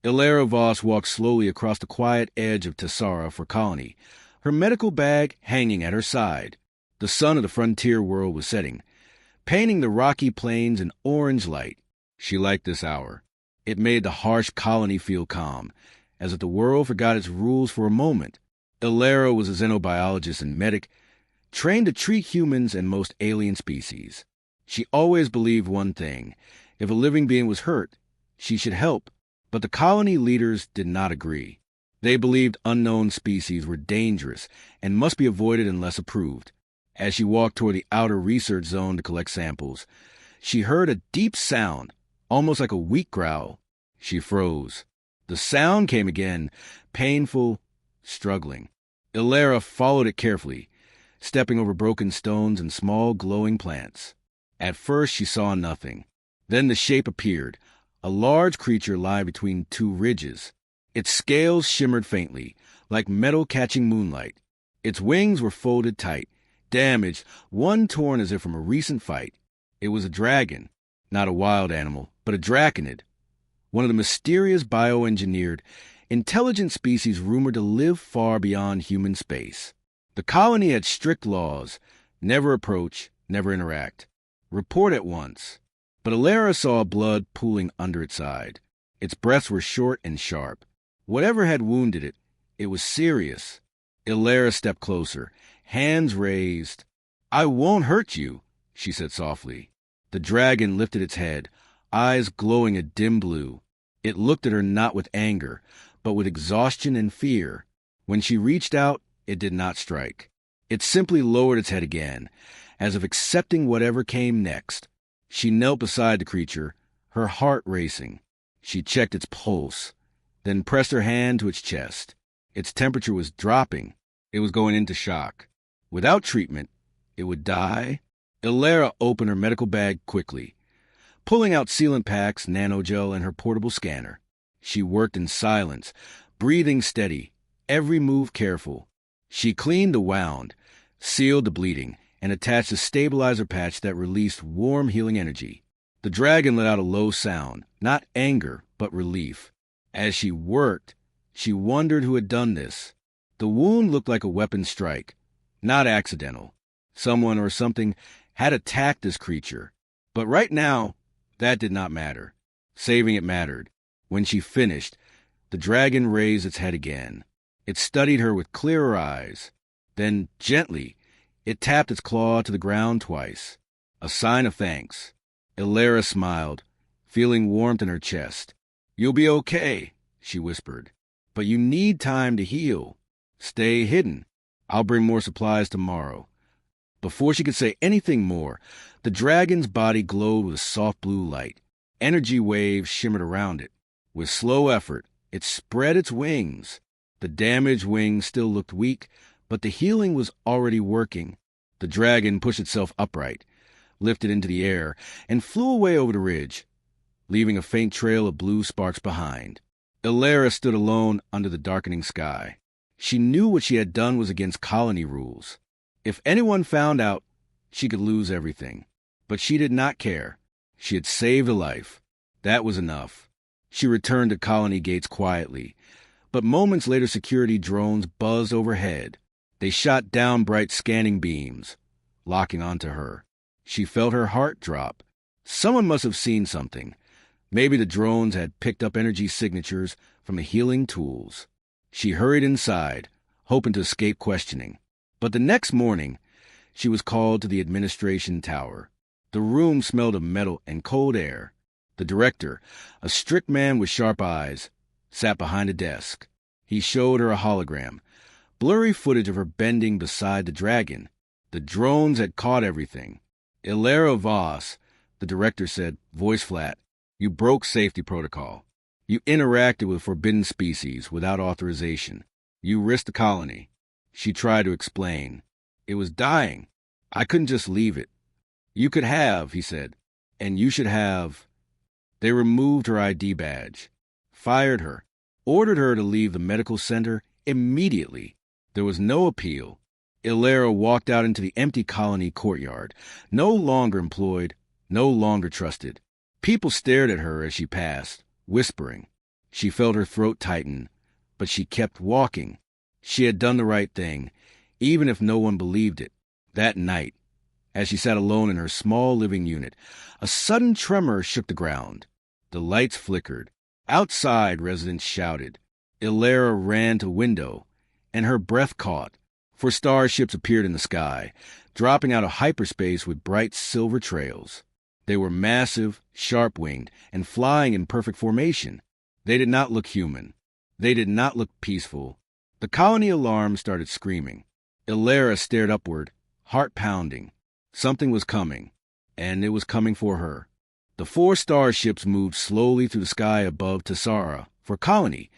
Illyra Voss walked slowly across the quiet edge of Tessara for Colony, her medical bag hanging at her side. The sun of the frontier world was setting, painting the rocky plains in orange light. She liked this hour. It made the harsh colony feel calm, as if the world forgot its rules for a moment. Illyra was a xenobiologist and medic, trained to treat humans and most alien species. She always believed one thing: if a living being was hurt, she should help. But the colony leaders did not agree. They believed unknown species were dangerous and must be avoided unless approved. As she walked toward the outer research zone to collect samples, she heard a deep sound, almost like a weak growl. She froze. The sound came again, painful, struggling. Illyra followed it carefully, stepping over broken stones and small glowing plants. At first she saw nothing. Then the shape appeared, a large creature lying between two ridges. Its scales shimmered faintly, like metal catching moonlight. Its wings were folded tight, damaged, one torn as if from a recent fight. It was a dragon, not a wild animal, but a draconid, one of the mysterious bioengineered, intelligent species rumored to live far beyond human space. The colony had strict laws: never approach, never interact, report at once. But Illyra saw blood pooling under its side. Its breaths were short and sharp. Whatever had wounded it, it was serious. Illyra stepped closer, hands raised. "I won't hurt you," she said softly. The dragon lifted its head, eyes glowing a dim blue. It looked at her not with anger, but with exhaustion and fear. When she reached out, it did not strike. It simply lowered its head again, as if accepting whatever came next. She knelt beside the creature, her heart racing. She checked its pulse, then pressed her hand to its chest. Its temperature was dropping. It was going into shock. Without treatment, it would die. Illyra opened her medical bag quickly, pulling out sealant packs, nanogel, and her portable scanner. She worked in silence, breathing steady, every move careful. She cleaned the wound, sealed the bleeding, and attached a stabilizer patch that released warm healing energy. The dragon let out a low sound, not anger, but relief. As she worked, she wondered who had done this. The wound looked like a weapon strike, not accidental. Someone or something had attacked this creature. But right now, that did not matter. Saving it mattered. When she finished, the dragon raised its head again. It studied her with clearer eyes. Then, gently, it tapped its claw to the ground twice, a sign of thanks. Illyra smiled, feeling warmth in her chest. "You'll be okay," she whispered. "But you need time to heal. Stay hidden. I'll bring more supplies tomorrow." Before she could say anything more, the dragon's body glowed with a soft blue light. Energy waves shimmered around it. With slow effort, it spread its wings. The damaged wings still looked weak, but the healing was already working. The dragon pushed itself upright, lifted into the air, and flew away over the ridge, leaving a faint trail of blue sparks behind. Illyra stood alone under the darkening sky. She knew what she had done was against colony rules. If anyone found out, she could lose everything. But she did not care. She had saved a life. That was enough. She returned to colony gates quietly, but moments later security drones buzzed overhead. They shot down bright scanning beams, locking onto her. She felt her heart drop. Someone must have seen something. Maybe the drones had picked up energy signatures from the healing tools. She hurried inside, hoping to escape questioning. But the next morning, she was called to the administration tower. The room smelled of metal and cold air. The director, a strict man with sharp eyes, sat behind a desk. He showed her a hologram, blurry footage of her bending beside the dragon. The drones had caught everything. "Illyra Voss," the director said, voice flat, "you broke safety protocol. You interacted with forbidden species without authorization. You risked the colony." She tried to explain. "It was dying. I couldn't just leave it." "You could have," he said, "and you should have." They removed her ID badge, fired her, ordered her to leave the medical center immediately. There was no appeal. Illyra walked out into the empty colony courtyard, no longer employed, no longer trusted. People stared at her as she passed, whispering. She felt her throat tighten, but she kept walking. She had done the right thing, even if no one believed it. That night, as she sat alone in her small living unit, a sudden tremor shook the ground. The lights flickered. Outside, residents shouted. Illyra ran to the window, and her breath caught, for starships appeared in the sky, dropping out of hyperspace with bright silver trails. They were massive, sharp-winged, and flying in perfect formation. They did not look human. They did not look peaceful. The colony alarm started screaming. Illyra stared upward, heart pounding. Something was coming, and it was coming for her. The 4 starships moved slowly through the sky above Tessara for colony,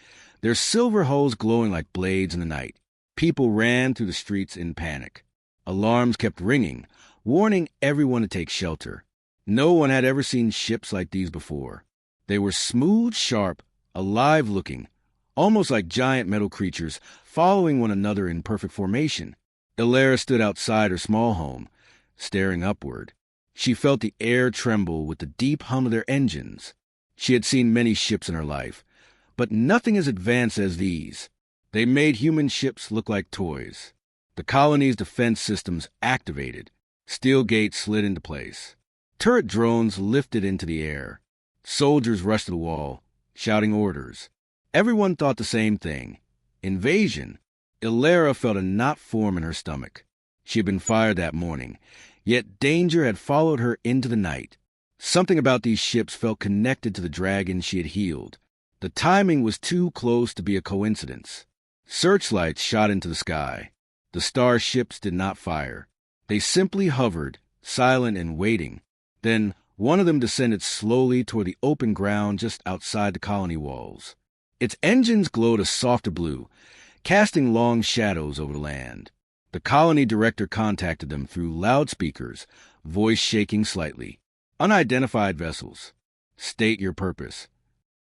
their silver hulls glowing like blades in the night. People ran through the streets in panic. Alarms kept ringing, warning everyone to take shelter. No one had ever seen ships like these before. They were smooth, sharp, alive-looking, almost like giant metal creatures following one another in perfect formation. Illyra stood outside her small home, staring upward. She felt the air tremble with the deep hum of their engines. She had seen many ships in her life, but nothing as advanced as these. They made human ships look like toys. The colony's defense systems activated. Steel gates slid into place. Turret drones lifted into the air. Soldiers rushed to the wall, shouting orders. Everyone thought the same thing. Invasion. Illyra felt a knot form in her stomach. She had been fired that morning, yet danger had followed her into the night. Something about these ships felt connected to the dragon she had healed. The timing was too close to be a coincidence. Searchlights shot into the sky. The starships did not fire. They simply hovered, silent and waiting. Then one of them descended slowly toward the open ground just outside the colony walls. Its engines glowed a softer blue, casting long shadows over the land. The colony director contacted them through loudspeakers, voice shaking slightly. Unidentified vessels. State your purpose.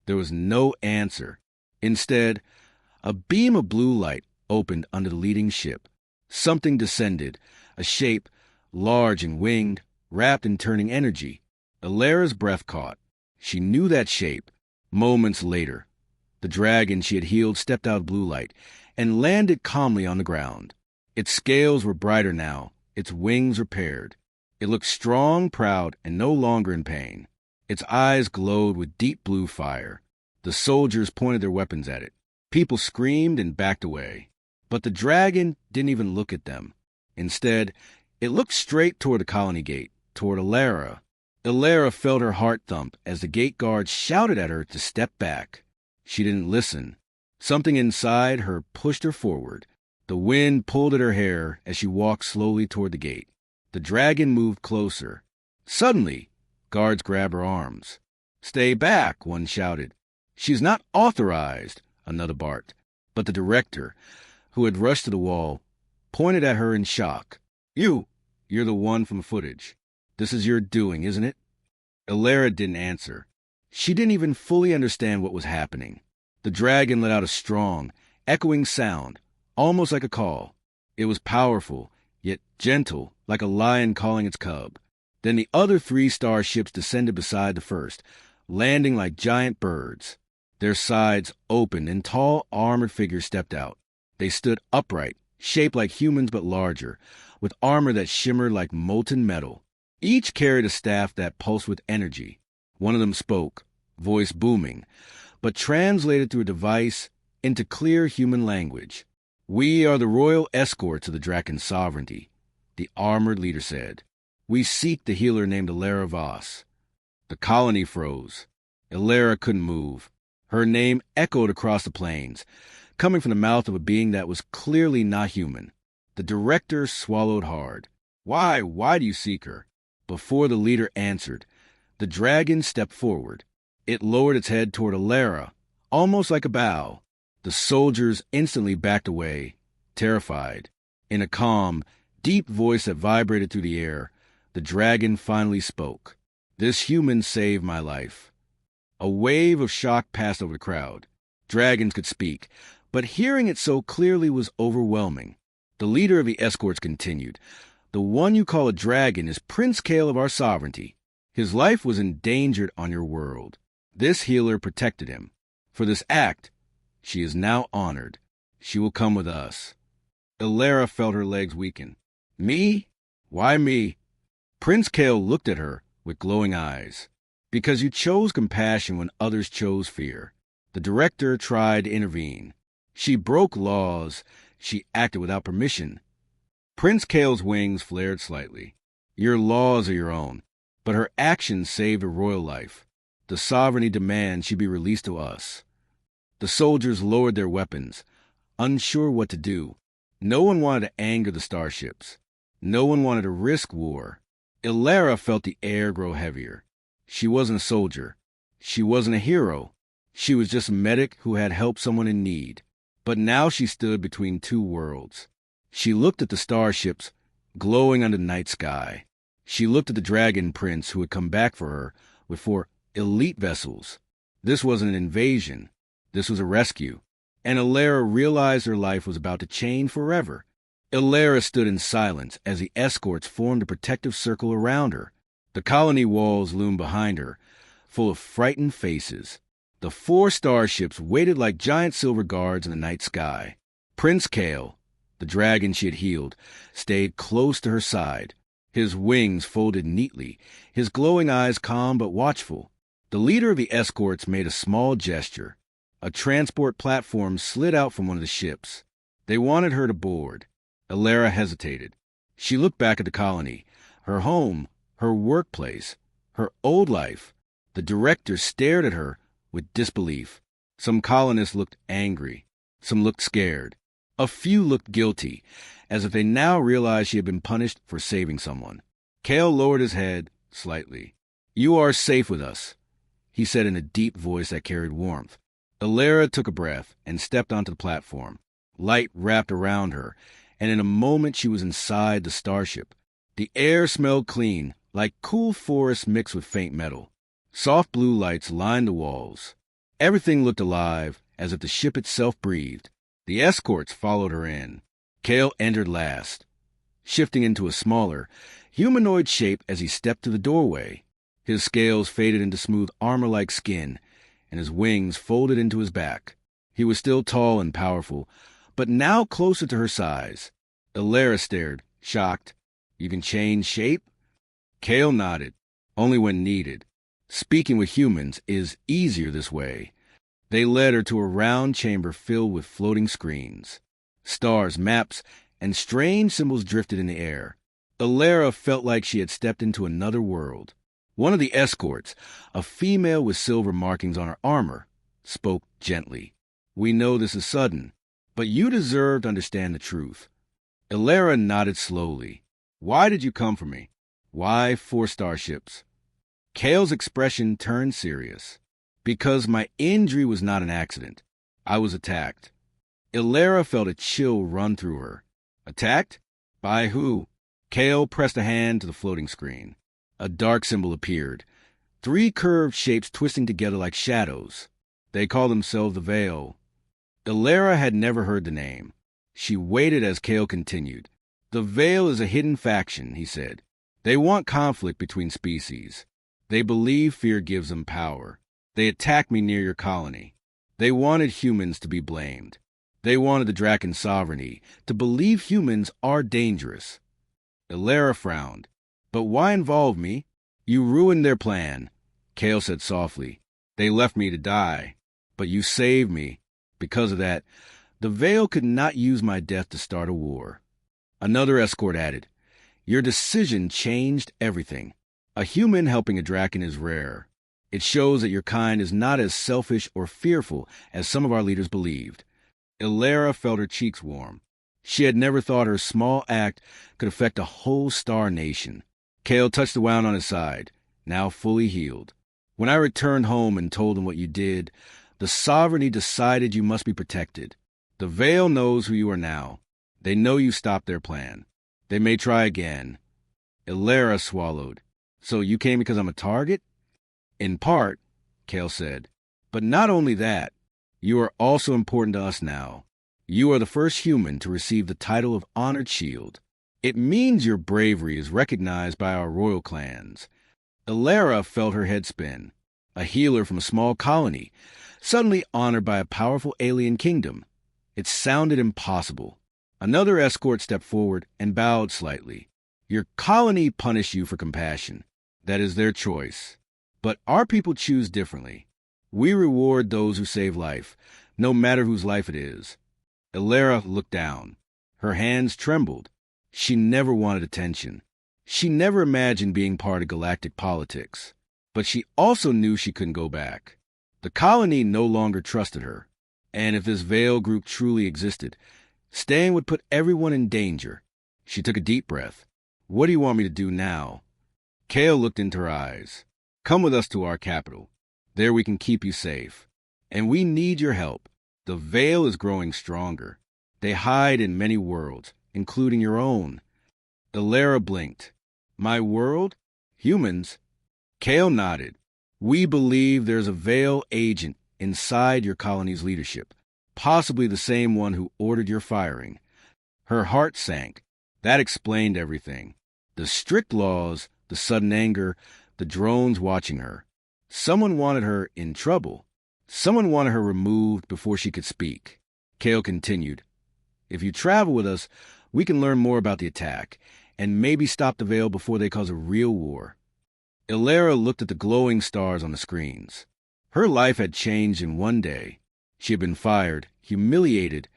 There was no answer. Instead, a beam of blue light opened under the leading ship. Something descended, a shape, large and winged, wrapped in turning energy. Illyra's breath caught. She knew that shape. Moments later, the dragon she had healed stepped out of blue light and landed calmly on the ground. Its scales were brighter now, its wings repaired. It looked strong, proud, and no longer in pain. Its eyes glowed with deep blue fire. The soldiers pointed their weapons at it. People screamed and backed away. But the dragon didn't even look at them. Instead, it looked straight toward the colony gate, toward Illyra. Illyra felt her heart thump as the gate guards shouted at her to step back. She didn't listen. Something inside her pushed her forward. The wind pulled at her hair as she walked slowly toward the gate. The dragon moved closer. Suddenly, guards grabbed her arms. "Stay back," one shouted. "She's not authorized," another barked. But the director, who had rushed to the wall, pointed at her in shock. You're the one from footage. This is your doing, isn't it?" Illyra didn't answer. She didn't even fully understand what was happening. The dragon let out a strong, echoing sound, almost like a call. It was powerful, yet gentle, like a lion calling its cub. Then the other 3 starships descended beside the first, landing like giant birds. Their sides opened and tall, armored figures stepped out. They stood upright, shaped like humans but larger, with armor that shimmered like molten metal. Each carried a staff that pulsed with energy. One of them spoke, voice booming, but translated through a device into clear human language. "We are the royal escorts of the Dracon's sovereignty," the armored leader said. "We seek the healer named Illyra Voss." The colony froze. Illyra couldn't move. Her name echoed across the plains, coming from the mouth of a being that was clearly not human. The director swallowed hard. Why do you seek her?" Before the leader answered, the dragon stepped forward. It lowered its head toward Illyra, almost like a bow. The soldiers instantly backed away, terrified. In a calm, deep voice that vibrated through the air, the dragon finally spoke. "This human saved my life." A wave of shock passed over the crowd. Dragons could speak, but hearing it so clearly was overwhelming. The leader of the escorts continued. "The one you call a dragon is Prince Kale of our sovereignty. His life was endangered on your world. This healer protected him. For this act, she is now honored. She will come with us. Ilara felt her legs weaken. Me? Why me? Prince Kale looked at her with glowing eyes. Because you chose compassion when others chose fear. The director tried to intervene. She broke laws. She acted without permission. Prince Kale's wings flared slightly. Your laws are your own, but her actions saved a royal life. The sovereignty demands she be released to us. The soldiers lowered their weapons, unsure what to do. No one wanted to anger the starships. No one wanted to risk war. Ilara felt the air grow heavier. She wasn't a soldier. She wasn't a hero. She was just a medic who had helped someone in need. But now she stood between two worlds. She looked at the starships glowing under the night sky. She looked at the dragon prince who had come back for her with 4 elite vessels. This wasn't an invasion. This was a rescue. And Ilara realized her life was about to change forever. Ilara stood in silence as the escorts formed a protective circle around her. The colony walls loomed behind her, full of frightened faces. The 4 starships waited like giant silver guards in the night sky. Prince Kale, the dragon she had healed, stayed close to her side. His wings folded neatly, his glowing eyes calm but watchful. The leader of the escorts made a small gesture. A transport platform slid out from one of the ships. They wanted her to board. Ilara hesitated. She looked back at the colony, her home, her workplace, her old life. The director stared at her with disbelief. Some colonists looked angry. Some looked scared. A few looked guilty, as if they now realized she had been punished for saving someone. Kale lowered his head slightly. You are safe with us, he said in a deep voice that carried warmth. Ilara took a breath and stepped onto the platform. Light wrapped around her, and in a moment she was inside the starship. The air smelled clean, like cool forest mixed with faint metal. Soft blue lights lined the walls. Everything looked alive, as if the ship itself breathed. The escorts followed her in. Kale entered last, shifting into a smaller, humanoid shape as he stepped to the doorway. His scales faded into smooth armor-like skin, and his wings folded into his back. He was still tall and powerful, but now closer to her size. Ilara stared, shocked. You can change shape? Kale nodded, only when needed. Speaking with humans is easier this way. They led her to a round chamber filled with floating screens. Stars, maps, and strange symbols drifted in the air. Ilara felt like she had stepped into another world. One of the escorts, a female with silver markings on her armor, spoke gently. We know this is sudden, but you deserve to understand the truth. Ilara nodded slowly. Why did you come for me? Why 4 starships? Kale's expression turned serious. Because my injury was not an accident. I was attacked. Ilara felt a chill run through her. Attacked? By who? Kale pressed a hand to the floating screen. A dark symbol appeared. 3 curved shapes twisting together like shadows. They called themselves the Veil. Ilara had never heard the name. She waited as Kale continued. The Veil is a hidden faction, he said. They want conflict between species. They believe fear gives them power. They attacked me near your colony. They wanted humans to be blamed. They wanted the Draken sovereignty to believe humans are dangerous. Ilara frowned. But why involve me? You ruined their plan, Kale said softly. They left me to die. But you saved me. Because of that, the Veil could not use my death to start a war. Another escort added, Your decision changed everything. A human helping a Draken is rare. It shows that your kind is not as selfish or fearful as some of our leaders believed. Ilara felt her cheeks warm. She had never thought her small act could affect a whole star nation. Kale touched the wound on his side, now fully healed. When I returned home and told them what you did, the sovereignty decided you must be protected. The Veil knows who you are now. They know you stopped their plan. They may try again. Ilara swallowed. So you came because I'm a target? In part, Kale said. But not only that, you are also important to us now. You are the first human to receive the title of Honored Shield. It means your bravery is recognized by our royal clans. Ilara felt her head spin. A healer from a small colony, suddenly honored by a powerful alien kingdom. It sounded impossible. Another escort stepped forward and bowed slightly. Your colony punished you for compassion. That is their choice. But our people choose differently. We reward those who save life, no matter whose life it is. Elara looked down. Her hands trembled. She never wanted attention. She never imagined being part of galactic politics. But she also knew she couldn't go back. The colony no longer trusted her. And if this Veil group truly existed, staying would put everyone in danger. She took a deep breath. What do you want me to do now? Kale looked into her eyes. Come with us to our capital. There we can keep you safe. And we need your help. The Veil is growing stronger. They hide in many worlds, including your own. Elara blinked. My world? Humans? Kale nodded. We believe there's a Veil agent inside your colony's leadership, possibly the same one who ordered your firing. Her heart sank. That explained everything. The strict laws, the sudden anger, the drones watching her. Someone wanted her in trouble. Someone wanted her removed before she could speak. Kale continued. If you travel with us, we can learn more about the attack, and maybe stop the Veil before they cause a real war. Elara looked at the glowing stars on the screens. Her life had changed in one day. She had been fired, humiliated,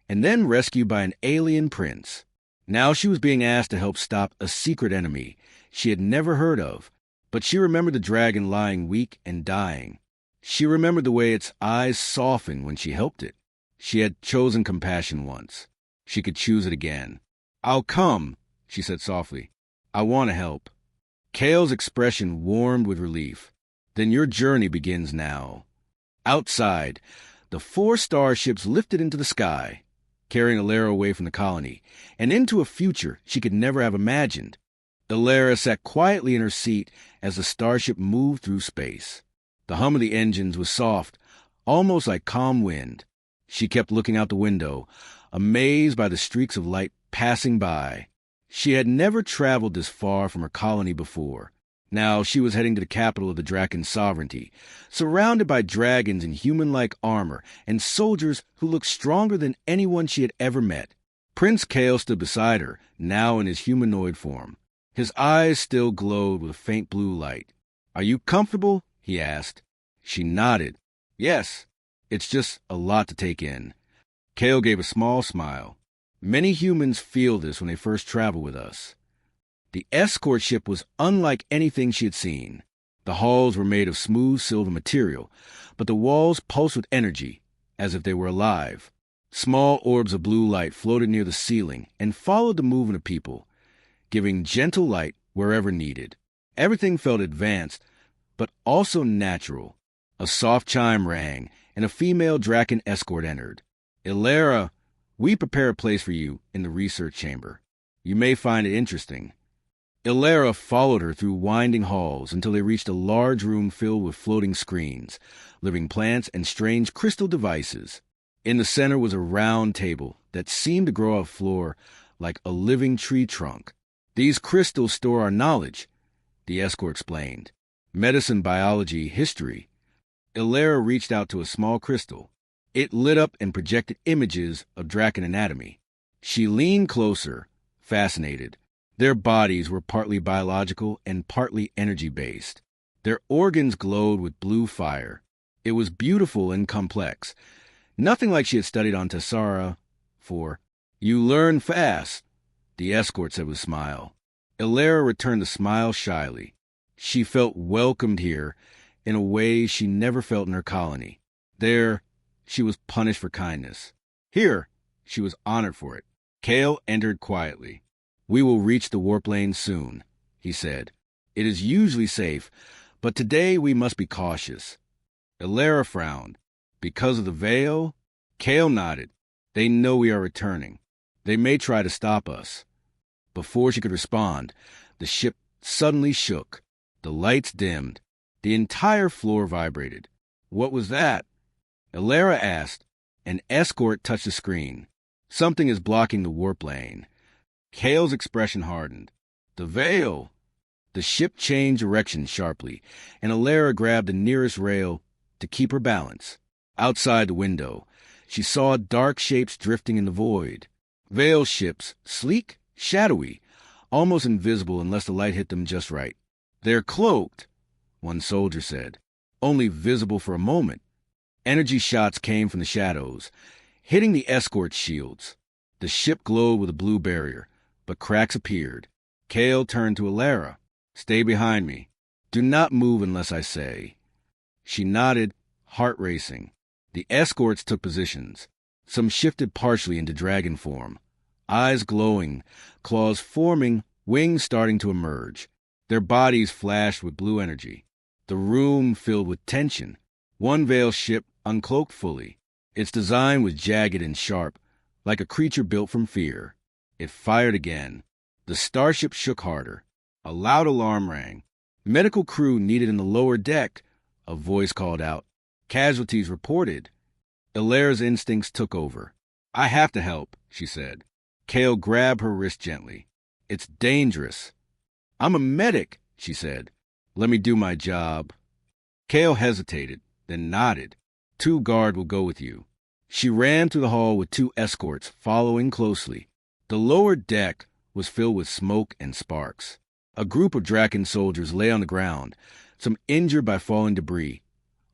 and then rescued by an alien prince. Now she was being asked to help stop a secret enemy she had never heard of, but she remembered the dragon lying weak and dying. She remembered the way its eyes softened when she helped it. She had chosen compassion once. She could choose it again. I'll come, she said softly. I want to help. Kale's expression warmed with relief. Then your journey begins now. Outside, the 4 starships lifted into the sky, carrying Elara away from the colony, and into a future she could never have imagined. Elara sat quietly in her seat as the starship moved through space. The hum of the engines was soft, almost like calm wind. She kept looking out the window, amazed by the streaks of light passing by. She had never traveled this far from her colony before. Now she was heading to the capital of the Draken sovereignty, surrounded by dragons in human-like armor and soldiers who looked stronger than anyone she had ever met. Prince Kale stood beside her, now in his humanoid form. His eyes still glowed with a faint blue light. Are you comfortable? He asked. She nodded. Yes. It's just a lot to take in. Kale gave a small smile. Many humans feel this when they first travel with us. The escort ship was unlike anything she had seen. The halls were made of smooth silver material, but the walls pulsed with energy, as if they were alive. Small orbs of blue light floated near the ceiling and followed the movement of people, giving gentle light wherever needed. Everything felt advanced, but also natural. A soft chime rang, and a female Draken escort entered. Elara, we prepare a place for you in the research chamber. You may find it interesting. Elara followed her through winding halls until they reached a large room filled with floating screens, living plants, and strange crystal devices. In the center was a round table that seemed to grow off the floor like a living tree trunk. These crystals store our knowledge, the escort explained. Medicine, biology, history. Elara reached out to a small crystal. It lit up and projected images of Draken anatomy. She leaned closer, fascinated. Their bodies were partly biological and partly energy-based. Their organs glowed with blue fire. It was beautiful and complex. Nothing like she had studied on Tessara for. You learn fast, the escort said with a smile. Elara returned the smile shyly. She felt welcomed here in a way she never felt in her colony. There, she was punished for kindness. Here, she was honored for it. Kale entered quietly. We will reach the warp lane soon, he said. It is usually safe, but today we must be cautious. Elara frowned. Because of the Veil? Kale nodded. They know we are returning. They may try to stop us. Before she could respond, the ship suddenly shook. The lights dimmed. The entire floor vibrated. What was that? Elara asked. An escort touched the screen. Something is blocking the warp lane. Kale's expression hardened. The Veil! The ship changed direction sharply, and Elara grabbed the nearest rail to keep her balance. Outside the window, she saw dark shapes drifting in the void. Veil ships, sleek, shadowy, almost invisible unless the light hit them just right. "They're cloaked," one soldier said, "only visible for a moment." Energy shots came from the shadows, hitting the escort shields. The ship glowed with a blue barrier, but cracks appeared. Kale turned to Alara. "Stay behind me. Do not move unless I say." She nodded, heart racing. The escorts took positions. Some shifted partially into dragon form. Eyes glowing, claws forming, wings starting to emerge. Their bodies flashed with blue energy. The room filled with tension. One veil ship uncloaked fully. Its design was jagged and sharp, like a creature built from fear. It fired again. The starship shook harder. A loud alarm rang. "Medical crew needed in the lower deck," a voice called out. "Casualties reported." Ilara's instincts took over. "I have to help," she said. Kale grabbed her wrist gently. "It's dangerous." "I'm a medic," she said. "Let me do my job." Kale hesitated, then nodded. "Two guard will go with you." She ran through the hall with two escorts, following closely. The lower deck was filled with smoke and sparks. A group of Draken soldiers lay on the ground, some injured by falling debris,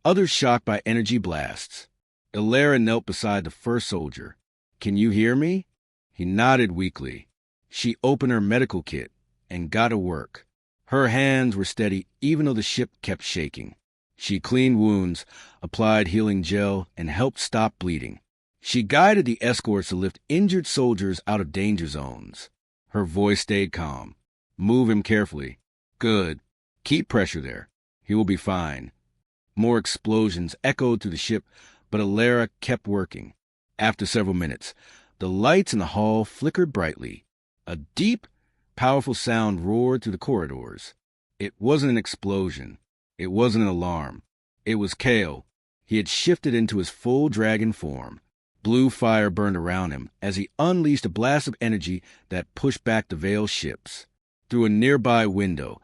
others shocked by energy blasts. Ilara knelt beside the first soldier. "Can you hear me?" He nodded weakly. She opened her medical kit and got to work. Her hands were steady even though the ship kept shaking. She cleaned wounds, applied healing gel, and helped stop bleeding. She guided the escorts to lift injured soldiers out of danger zones. Her voice stayed calm. "Move him carefully." "Good. Keep pressure there. He will be fine." More explosions echoed through the ship, but Ilara kept working. After several minutes, the lights in the hall flickered brightly. A deep, powerful sound roared through the corridors. It wasn't an explosion. It wasn't an alarm. It was Kale. He had shifted into his full dragon form. Blue fire burned around him as he unleashed a blast of energy that pushed back the Veil ships. Through a nearby window,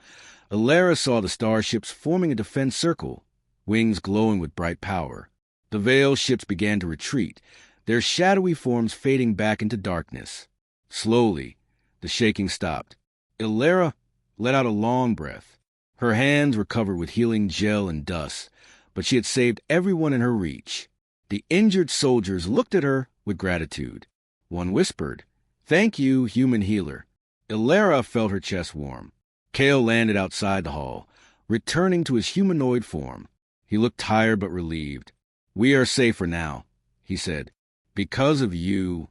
Ilara saw the starships forming a defense circle, wings glowing with bright power. The Veil ships began to retreat, their shadowy forms fading back into darkness. Slowly, the shaking stopped. Ilara let out a long breath. Her hands were covered with healing gel and dust, but she had saved everyone in her reach. The injured soldiers looked at her with gratitude. One whispered, "Thank you, human healer." Ilara felt her chest warm. Kale landed outside the hall, returning to his humanoid form. He looked tired but relieved. "We are safer now," he said. "Because of you."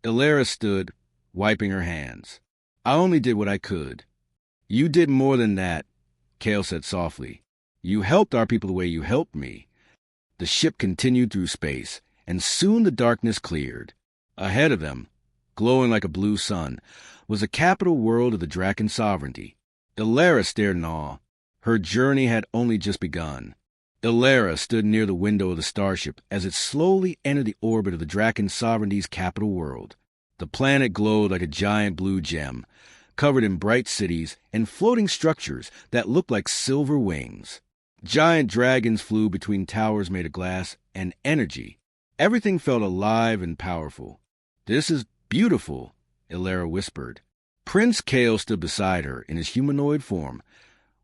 Ilara stood, wiping her hands. "I only did what I could." "You did more than that," Kale said softly. "You helped our people the way you helped me." The ship continued through space, and soon the darkness cleared. Ahead of them, glowing like a blue sun, was the capital world of the Draken sovereignty. Ilara stared in awe. Her journey had only just begun. Ilara stood near the window of the starship as it slowly entered the orbit of the Draken sovereignty's capital world. The planet glowed like a giant blue gem, covered in bright cities and floating structures that looked like silver wings. Giant dragons flew between towers made of glass and energy. Everything felt alive and powerful. "This is beautiful," Ilara whispered. Prince Kale stood beside her in his humanoid form,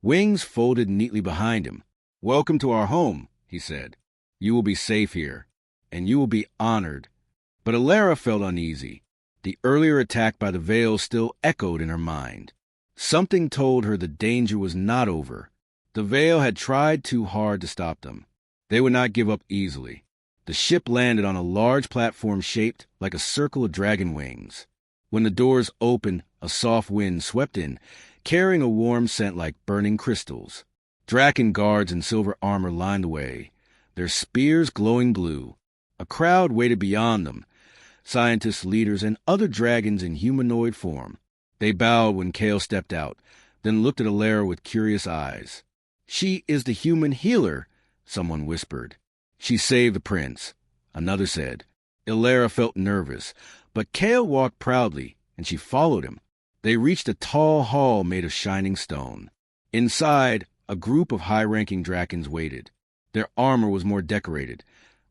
wings folded neatly behind him. "Welcome to our home," he said. "You will be safe here, and you will be honored." But Ilara felt uneasy. The earlier attack by the Veil still echoed in her mind. Something told her the danger was not over. The Veil had tried too hard to stop them. They would not give up easily. The ship landed on a large platform shaped like a circle of dragon wings. When the doors opened, a soft wind swept in, carrying a warm scent like burning crystals. Draken guards in silver armor lined the way, their spears glowing blue. A crowd waited beyond them, scientists, leaders, and other dragons in humanoid form. They bowed when Kale stepped out, then looked at Ilara with curious eyes. "She is the human healer," someone whispered. "She saved the prince," another said. Ilara felt nervous, but Kale walked proudly, and she followed him. They reached a tall hall made of shining stone. Inside, a group of high-ranking Drakens waited. Their armor was more decorated,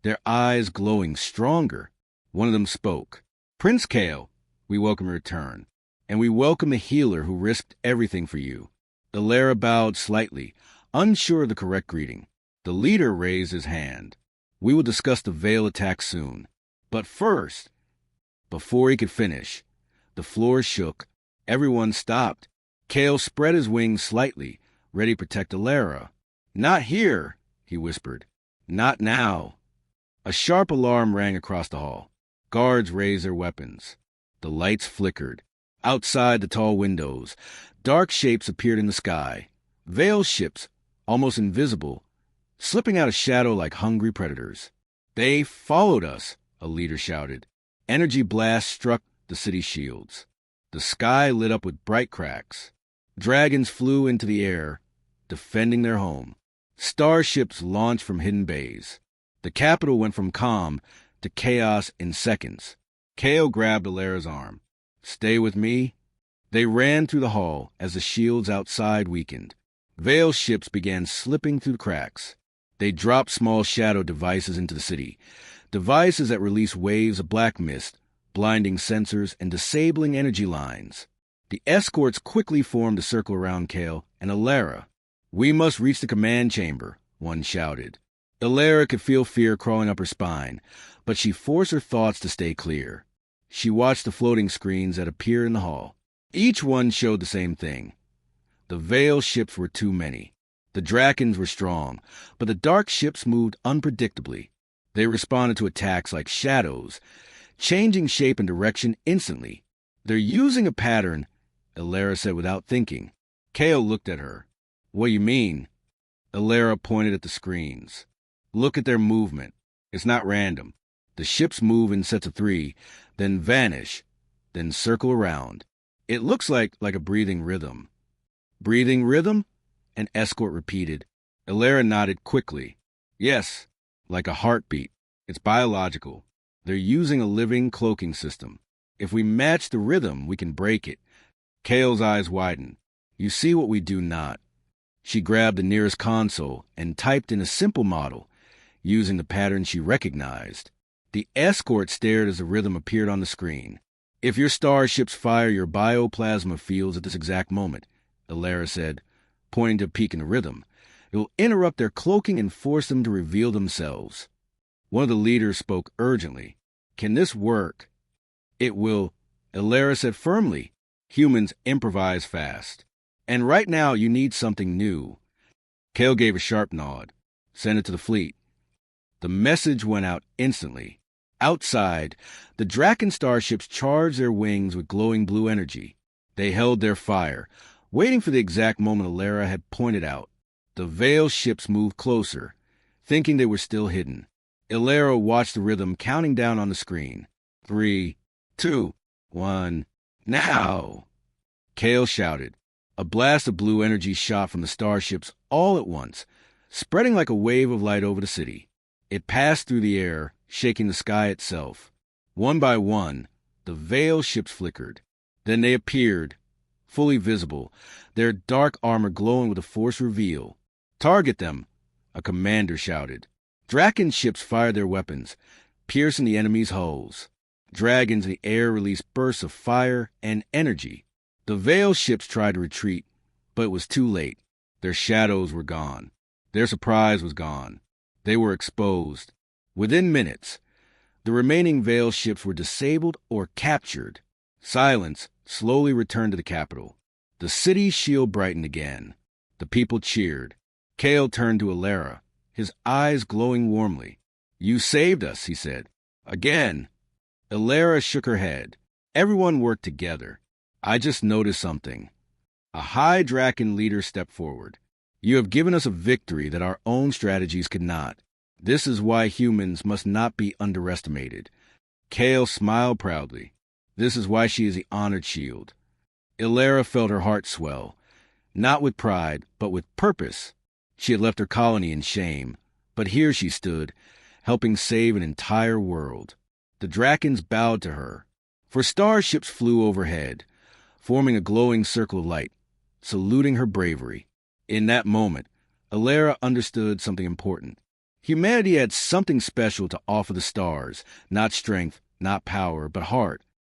their eyes glowing stronger. One of them spoke. "Prince Kale, we welcome your return, and we welcome the healer who risked everything for you." Elara bowed slightly, unsure of the correct greeting. The leader raised his hand. "We will discuss the Veil attack soon. But first..." Before he could finish, the floor shook. Everyone stopped. Kale spread his wings slightly, ready to protect Elara. "Not here," he whispered. "Not now." A sharp alarm rang across the hall. Guards raised their weapons. The lights flickered. Outside the tall windows, dark shapes appeared in the sky. Veil ships, almost invisible, slipping out of shadow like hungry predators. "They followed us," a leader shouted. Energy blasts struck the city's shields. The sky lit up with bright cracks. Dragons flew into the air, defending their home. Starships launched from hidden bays. The capital went from calm to chaos in seconds. Kale grabbed Alara's arm. "Stay with me." They ran through the hall as the shields outside weakened. Veil ships began slipping through the cracks. They dropped small shadow devices into the city, devices that released waves of black mist, blinding sensors and disabling energy lines. The escorts quickly formed a circle around Kale and Alara. "We must reach the command chamber," one shouted. Elara could feel fear crawling up her spine, but she forced her thoughts to stay clear. She watched the floating screens that appeared in the hall. Each one showed the same thing. The Veil ships were too many. The Dracons were strong, but the dark ships moved unpredictably. They responded to attacks like shadows, changing shape and direction instantly. "They're using a pattern," Elara said without thinking. Kale looked at her. "What do you mean?" Elara pointed at the screens. "Look at their movement. It's not random. The ships move in sets of 3, then vanish, then circle around. It looks like a breathing rhythm." "Breathing rhythm?" an escort repeated. Elara nodded quickly. "Yes, like a heartbeat. It's biological. They're using a living cloaking system. If we match the rhythm, we can break it." Kale's eyes widened. "You see what we do not." She grabbed the nearest console and typed in a simple model, using the pattern she recognized. The escort stared as the rhythm appeared on the screen. "If your starships fire your bioplasma fields at this exact moment," Elara said, pointing to a peak in the rhythm, "it will interrupt their cloaking and force them to reveal themselves." One of the leaders spoke urgently. "Can this work?" "It will," Elara said firmly. "Humans improvise fast. And right now you need something new." Kale gave a sharp nod. "Send it to the fleet." The message went out instantly. Outside, the Draken starships charged their wings with glowing blue energy. They held their fire, waiting for the exact moment Elara had pointed out. The Veil ships moved closer, thinking they were still hidden. Elara watched the rhythm counting down on the screen. 3, 2, 1, now! Kale shouted. A blast of blue energy shot from the starships all at once, spreading like a wave of light over the city. It passed through the air, shaking the sky itself. One by one, the Veil ships flickered. Then they appeared, fully visible, their dark armor glowing with a force reveal. "Target them!" a commander shouted. Draken ships fired their weapons, piercing the enemy's hulls. Dragons in the air released bursts of fire and energy. The Veil ships tried to retreat, but it was too late. Their shadows were gone. Their surprise was gone. They were exposed. Within minutes, the remaining Veil ships were disabled or captured. Silence slowly returned to the capital. The city's shield brightened again. The people cheered. Kale turned to Elara, his eyes glowing warmly. "You saved us," he said. "Again." Elara shook her head. Everyone worked together. "I just noticed something." A high Draken leader stepped forward. "You have given us a victory that our own strategies could not. This is why humans must not be underestimated." Kale smiled proudly. "This is why she is the honored shield." Elara felt her heart swell, not with pride, but with purpose. She had left her colony in shame, but here she stood, helping save an entire world. The Drakens bowed to her, for starships flew overhead, forming a glowing circle of light, saluting her bravery. In that moment, Elara understood something important. Humanity had something special to offer the stars. Not strength, not power, but heart.